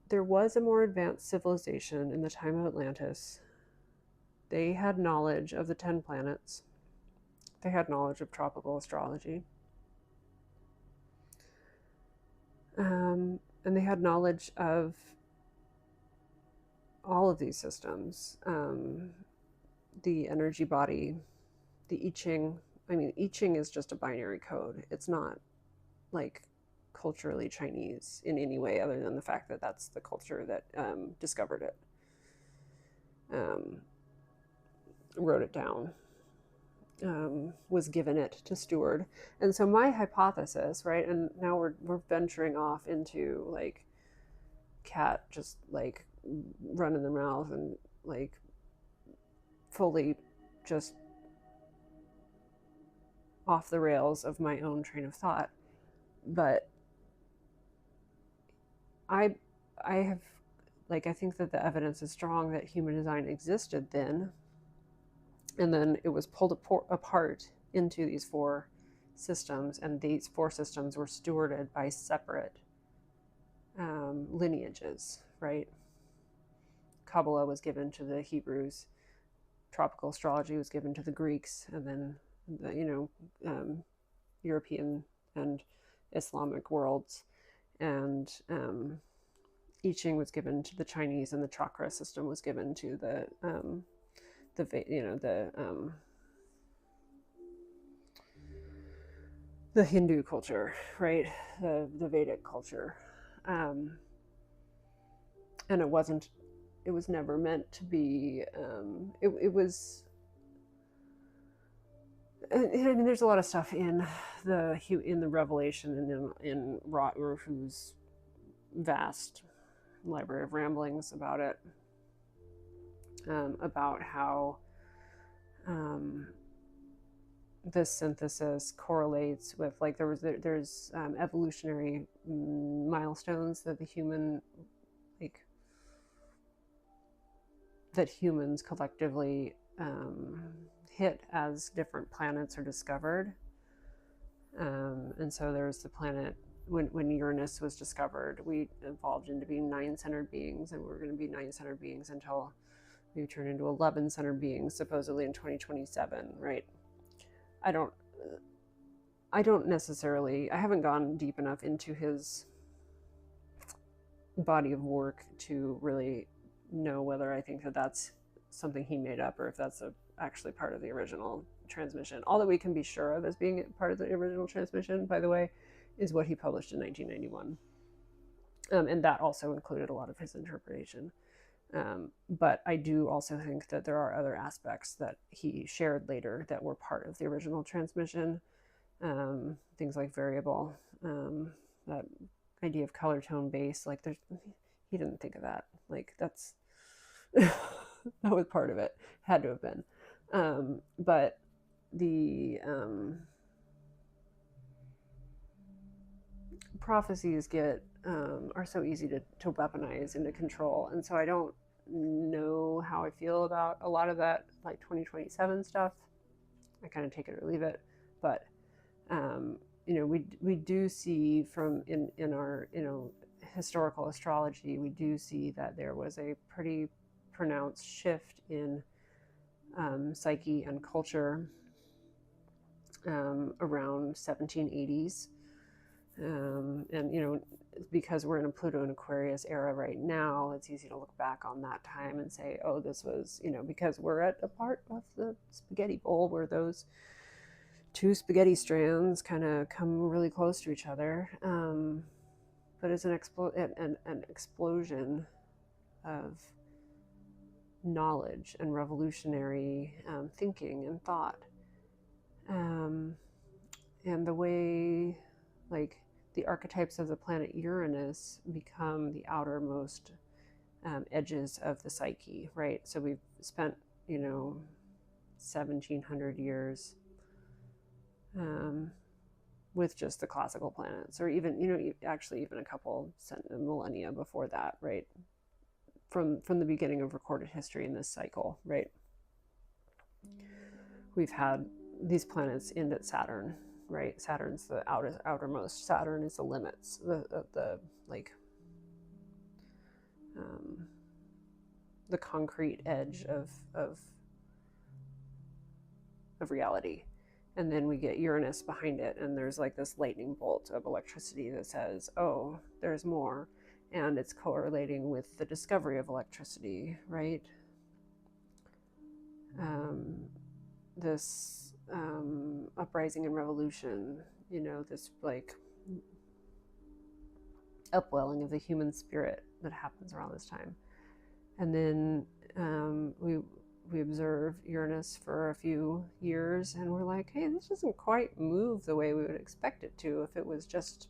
there was a more advanced civilization in the time of Atlantis. They had knowledge of the 10 planets. They had knowledge of tropical astrology. And they had knowledge of all of these systems. The energy body, the I Ching. I Ching is just a binary code. It's not like culturally Chinese in any way, other than the fact that that's the culture that discovered it, wrote it down, was given it to steward. And so my hypothesis, right, and now we're venturing off into like Cat just like running their mouth and like fully just off the rails of my own train of thought. But I have, I think that the evidence is strong that Human Design existed then, and then it was pulled apart into these 4 systems, and these 4 systems were stewarded by separate lineages, right? Kabbalah was given to the Hebrews, tropical astrology was given to the Greeks, and then the European and Islamic worlds, and I Ching was given to the Chinese, and the chakra system was given to the Hindu culture, right? The Vedic culture, and it was never meant to be. It was. There's a lot of stuff in the Revelation and in Rothru's vast library of ramblings about it, about how this synthesis correlates with there's evolutionary milestones that that humans collectively hit as different planets are discovered. And so there's the planet, when Uranus was discovered, we evolved into being 9-centered beings, and we're going to be 9-centered beings until we turn into 11-centered beings, supposedly in 2027, right? I haven't gone deep enough into his body of work to really know whether I think that that's something he made up, or if that's actually part of the original transmission. All that we can be sure of as being part of the original transmission, by the way, is what he published in 1991. And that also included a lot of his interpretation. But I do also think that there are other aspects that he shared later that were part of the original transmission. Things like variable, that idea of color tone base, like he didn't think of that. Like that's that was part of it, had to have been. But the prophecies are so easy to weaponize and to control, and so I don't know how I feel about a lot of that, like 2027 stuff. I kind of take it or leave it, but we do see from in our historical astrology, we do see that there was a pretty pronounced shift in psyche and culture around 1780s. And because we're in a Pluto and Aquarius era right now, it's easy to look back on that time and say, oh, this was, because we're at a part of the spaghetti bowl where those two spaghetti strands kind of come really close to each other. But it's an explosion of knowledge and revolutionary thinking and thought. And the way, like, the archetypes of the planet Uranus become the outermost edges of the psyche, right? So we've spent, 1700 years with just the classical planets, or even, actually even a couple millennia before that, right? From the beginning of recorded history in this cycle, right? We've had these planets end at Saturn, right? Saturn's the outermost. Saturn is the limits, the concrete edge of reality. And then we get Uranus behind it, and there's like this lightning bolt of electricity that says, oh, there's more. And it's correlating with the discovery of electricity, right? This uprising and revolution, this like upwelling of the human spirit that happens around this time. And then we observe Uranus for a few years, and we're like, hey, this doesn't quite move the way we would expect it to if it was just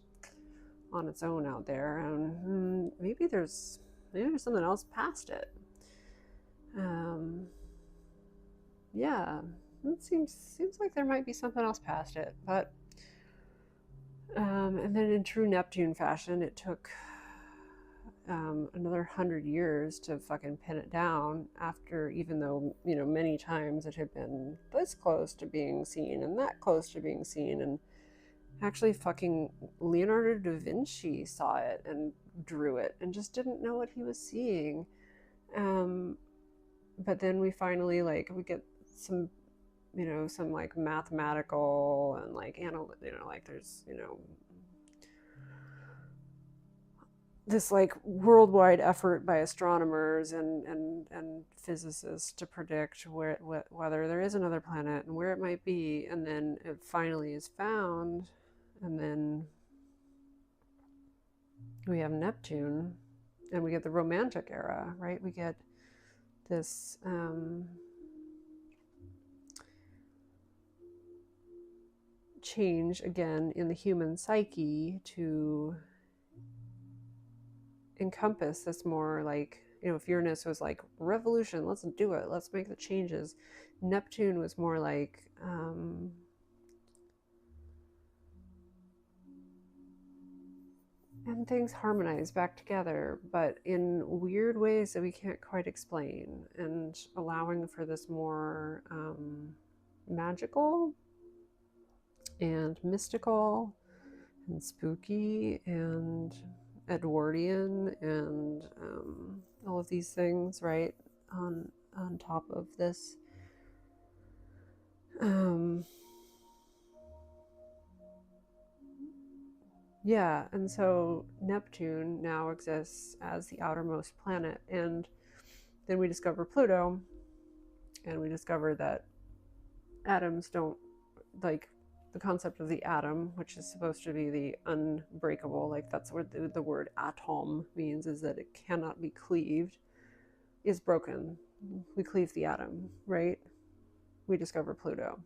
on its own out there, and maybe there's something else past it. Yeah, it seems like there might be something else past it, but and then in true Neptune fashion, it took another 100 years to fucking pin it down, after, even though many times it had been this close to being seen and that close to being seen, and actually fucking Leonardo da Vinci saw it and drew it and just didn't know what he was seeing. But then we finally, like, we get some some like mathematical and like like there's this like worldwide effort by astronomers and physicists to predict whether there is another planet and where it might be, and then it finally is found. And then we have Neptune, and we get the Romantic era, right? We get this change again in the human psyche to encompass this more like, if Uranus was like revolution, let's do it, let's make the changes, Neptune was more like and things harmonize back together, but in weird ways that we can't quite explain, and allowing for this more magical and mystical and spooky and Edwardian and all of these things, right, on top of this. Yeah, and so Neptune now exists as the outermost planet, and then we discover Pluto, And we discover that atoms don't, like, the concept of the atom, which is supposed to be the unbreakable, like that's what the word atom means, is that it cannot be cleaved, is broken. We cleave the atom, right? We discover Pluto.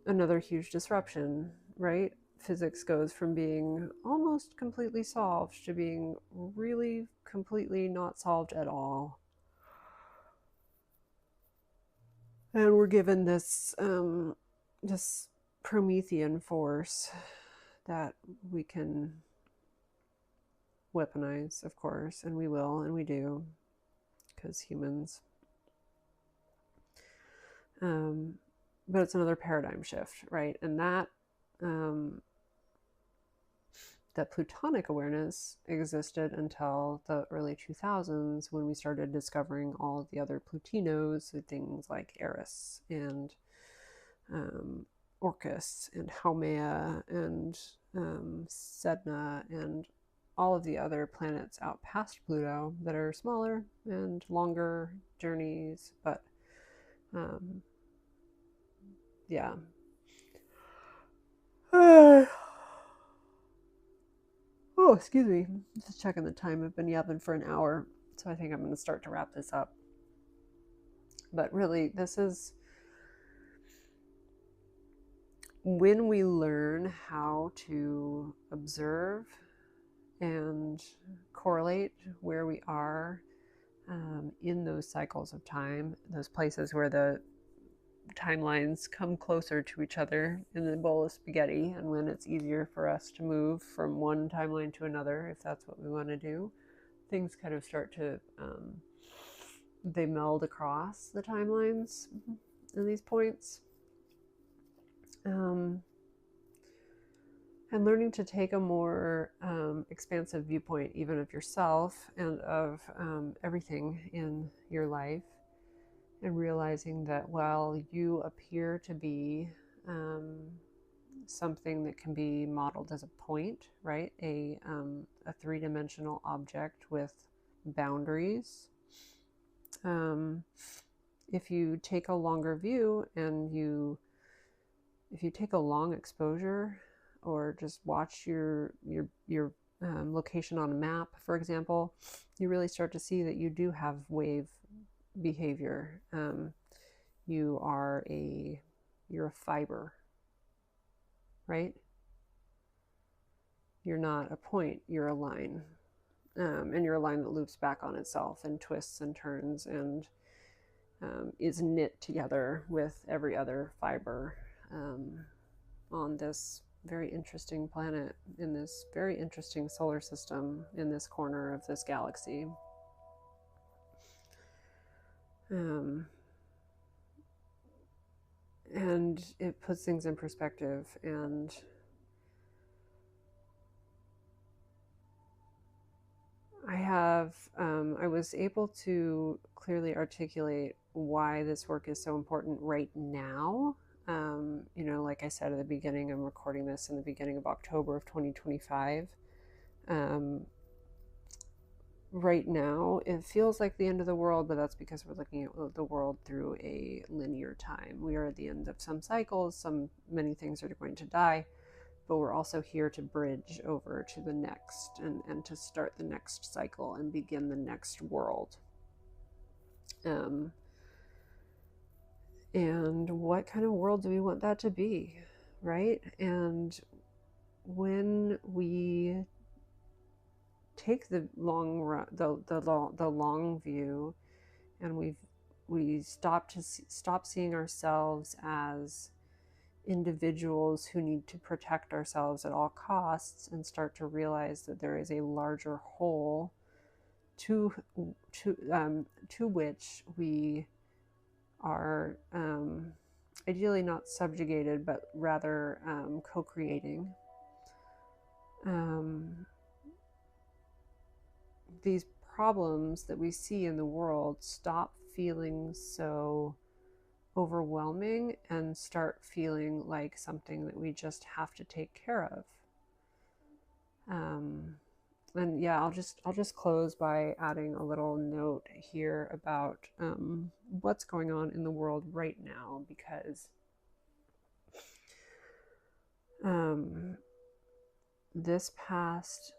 Another huge disruption, right? Physics goes from being almost completely solved to being really completely not solved at all. And we're given this Promethean force that we can weaponize, of course, and we will, and we do, because humans. But it's another paradigm shift, right? And that that Plutonic awareness existed until the early 2000s, when we started discovering all of the other Plutinos, things like Eris and Orcus and Haumea and Sedna and all of the other planets out past Pluto that are smaller and longer journeys, but yeah. Oh, excuse me. Just checking the time. I've been yapping for an hour, so I think I'm going to start to wrap this up. But really, this is when we learn how to observe and correlate where we are in those cycles of time, those places where the timelines come closer to each other in the bowl of spaghetti, and when it's easier for us to move from one timeline to another, if that's what we want to do, things kind of start to they meld across the timelines in these points. And learning to take a more expansive viewpoint, even of yourself and of everything in your life, and realizing that while you appear to be something that can be modeled as a point, right? A three-dimensional object with boundaries. If you take a longer view and if you take a long exposure, or just watch your location on a map, for example, you really start to see that you do have wave behavior. You're a fiber, right? You're not a point, you're a line. And you're a line that loops back on itself and twists and turns and is knit together with every other fiber on this very interesting planet, in this very interesting solar system, in this corner of this galaxy. And it puts things in perspective, and I was able to clearly articulate why this work is so important right now. Like I said at the beginning, I'm recording this in the beginning of October of 2025. Right now, it feels like the end of the world, but that's because we're looking at the world through a linear time. We are at the end of some cycles, many things are going to die, but we're also here to bridge over to the next and to start the next cycle and begin the next world. And what kind of world do we want that to be, right? And when we take the long run, the long view, and we stop seeing ourselves as individuals who need to protect ourselves at all costs, and start to realize that there is a larger whole to which we are ideally not subjugated, but rather co-creating. These problems that we see in the world stop feeling so overwhelming and start feeling like something that we just have to take care of. And yeah, I'll just close by adding a little note here about what's going on in the world right now, because this past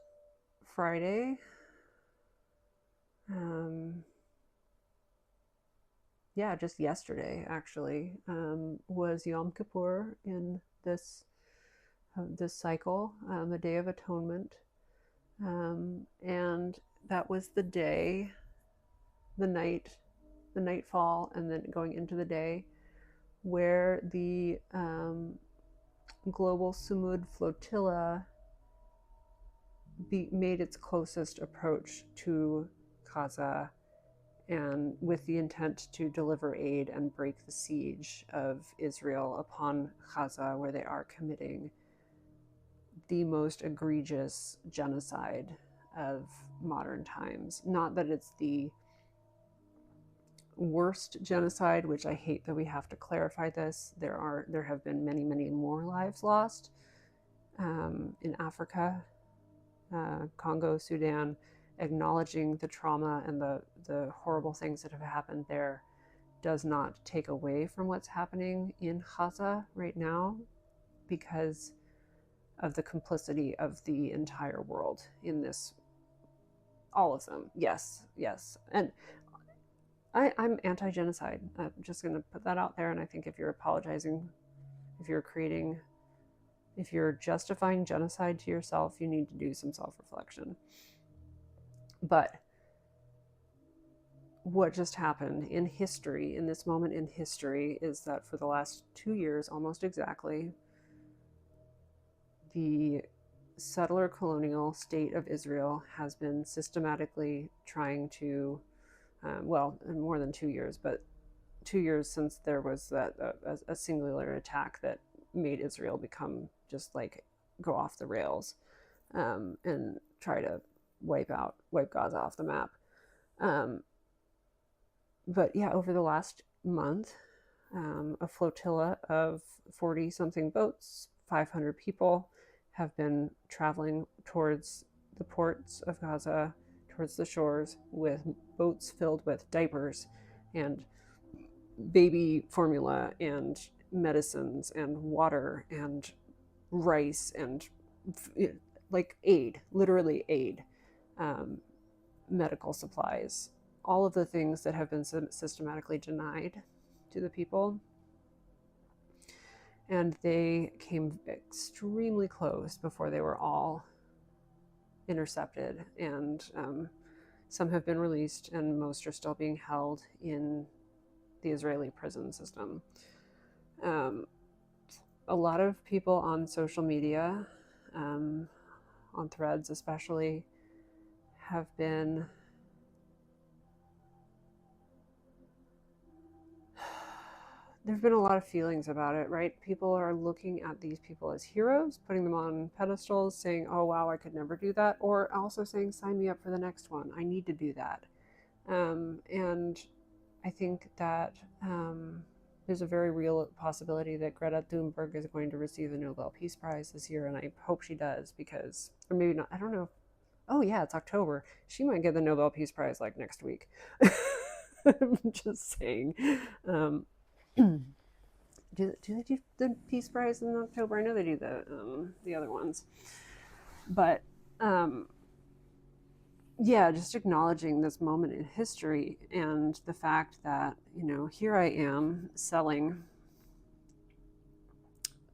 Friday, yeah, just yesterday actually, was Yom Kippur in this cycle, the Day of Atonement, and that was the day, the night, the nightfall, and then going into the day, where the global Sumud flotilla made its closest approach to Gaza, and with the intent to deliver aid and break the siege of Israel upon Gaza, where they are committing the most egregious genocide of modern times. Not that it's the worst genocide, which I hate that we have to clarify this. There have been many, many more lives lost in Africa, Congo, Sudan. Acknowledging the trauma and the horrible things that have happened there does not take away from what's happening in Gaza right now, because of the complicity of the entire world in this. All of them. Yes, yes. And I'm anti-genocide. I'm just going to put that out there. And I think if you're apologizing, if you're justifying genocide to yourself, you need to do some self-reflection. But what just happened in history, in this moment in history, is that for the last 2 years, almost exactly, the settler colonial state of Israel has been systematically trying to, well, more than 2 years, but 2 years since there was a singular attack that made Israel become just like go off the rails, and try to wipe Gaza off the map. But yeah, over the last month, a flotilla of 40 something boats, 500 people, have been traveling towards the ports of Gaza, towards the shores, with boats filled with diapers and baby formula and medicines and water and rice and like aid, literally aid, medical supplies, all of the things that have been systematically denied to the people. And they came extremely close before they were all intercepted, and some have been released, and most are still being held in the Israeli prison system. A lot of people on social media, on Threads especially, have been there have been a lot of feelings about it, right? People are looking at these people as heroes, putting them on pedestals, saying, oh, wow, I could never do that. Or also saying, sign me up for the next one. I need to do that. And I think that there's a very real possibility that Greta Thunberg is going to receive the Nobel Peace Prize this year. And I hope she does, because, or maybe not, I don't know. Oh, yeah, it's October. She might get the Nobel Peace Prize like next week. I'm just saying. Do they do the Peace Prize in October? I know they do the other ones, but yeah, just acknowledging this moment in history and the fact that, you know, here I am selling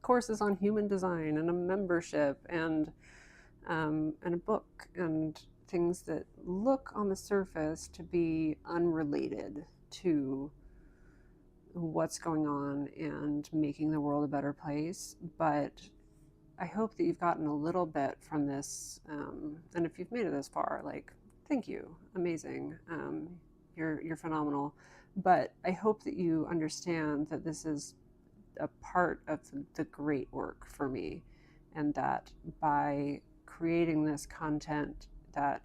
courses on human design and a membership and a book and things that look on the surface to be unrelated to what's going on and making the world a better place. But I hope that you've gotten a little bit from this, and if you've made it this far, like, thank you, amazing, you're phenomenal. But I hope that you understand that this is a part of the great work for me, and that by creating this content that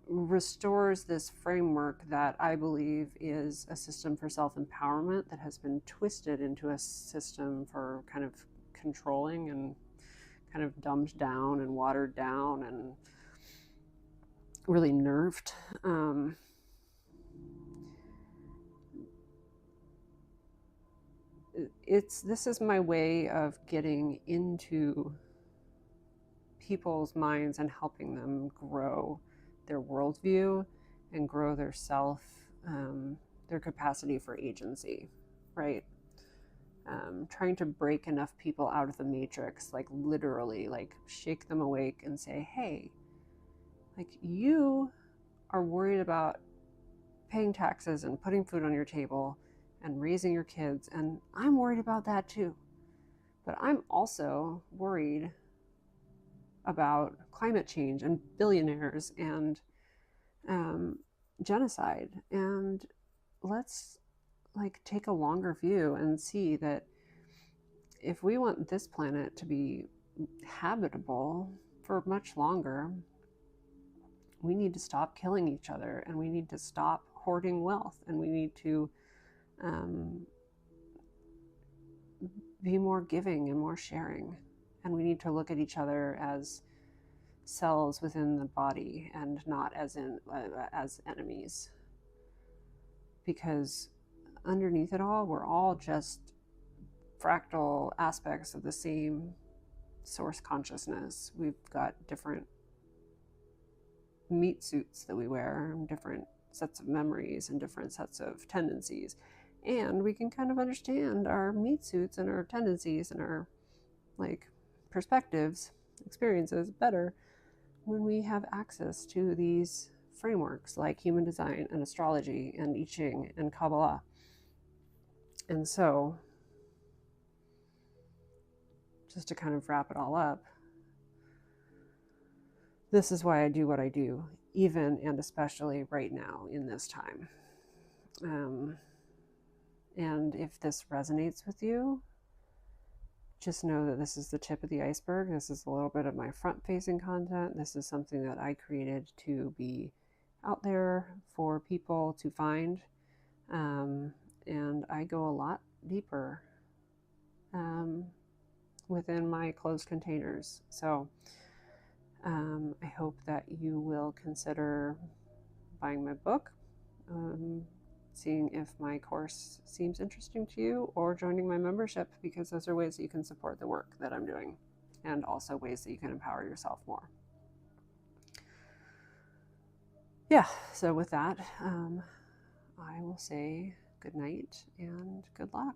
restores this framework that I believe is a system for self-empowerment that has been twisted into a system for kind of controlling and kind of dumbed down and watered down and really nerfed. This is my way of getting into people's minds and helping them grow their worldview and grow their self, their capacity for agency, right? Trying to break enough people out of the matrix, like literally, like shake them awake and say, hey, like you are worried about paying taxes and putting food on your table and raising your kids, and I'm worried about that too. But I'm also worried about climate change and billionaires and genocide. And let's like take a longer view and see that if we want this planet to be habitable for much longer, we need to stop killing each other, and we need to stop hoarding wealth, and we need to be more giving and more sharing. And we need to look at each other as cells within the body and not as enemies, because underneath it all, we're all just fractal aspects of the same source consciousness. We've got different meat suits that we wear, different sets of memories and different sets of tendencies, and we can kind of understand our meat suits and our tendencies and our like perspectives, experiences better when we have access to these frameworks like human design and astrology and I Ching and Kabbalah. And so, just to kind of wrap it all up, this is why I do what I do, even and especially right now in this time. And if this resonates with you, just know that this is the tip of the iceberg. This is a little bit of my front-facing content. This is something that I created to be out there for people to find. And I go a lot deeper within my closed containers. So I hope that you will consider buying my book, seeing if my course seems interesting to you, or joining my membership, because those are ways that you can support the work that I'm doing, and also ways that you can empower yourself more. Yeah, so with that, I will say good night and good luck.